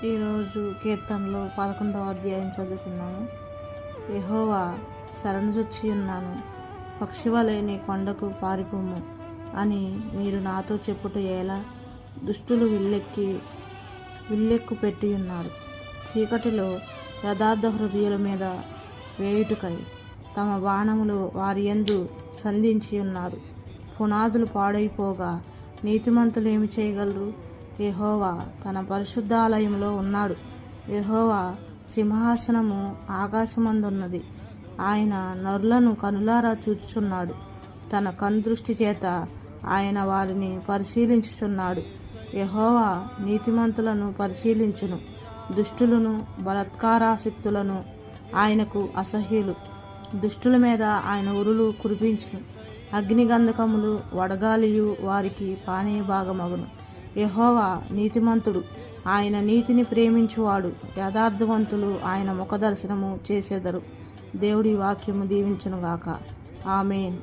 ఈరోజు కీర్తనలో 11వ అధ్యాయం చదువుకున్నాము. యెహోవా శరణుజొచ్చి ఉన్నాను, పక్షివలె నీ కొండకు పారిపోము అని మీరు నాతో చెప్పుట ఎలా? దుష్టులు విల్లెక్కు పెట్టి ఉన్నారు, చీకటిలో యథార్థ హృదయుల మీద వేయుటకై తమ బాణములు వారి యందు సంధించి ఉన్నారు. పునాదులు పాడైపోగా నీతిమంతులు ఏమి చేయగలరు? యెహోవా తన పరిశుద్ధాలయంలో ఉన్నాడు. యెహోవా సింహాసనము ఆకాశమందున్నది. ఆయన నరులను కనులారా చూచుచున్నాడు. తన కనుదృష్టి చేత ఆయన వారిని పరిశీలించుచున్నాడు. యెహోవా నీతిమంతులను పరిశీలించును, దుష్టులను బలాత్కారాసక్తులను ఆయనకు అసహ్యులు. దుష్టుల మీద ఆయన ఉరులు కురిపించును, అగ్నిగంధకములు వడగాలియు వారికి పానీయ భాగమగును. యెహోవా నీతిమంతుడు, ఆయన నీతిని ప్రేమించువాడు. యథార్థవంతులు ఆయన ముఖదర్శనము చేసెదరు. దేవుడి వాక్యము దీవించునుగాక. ఆమేన్.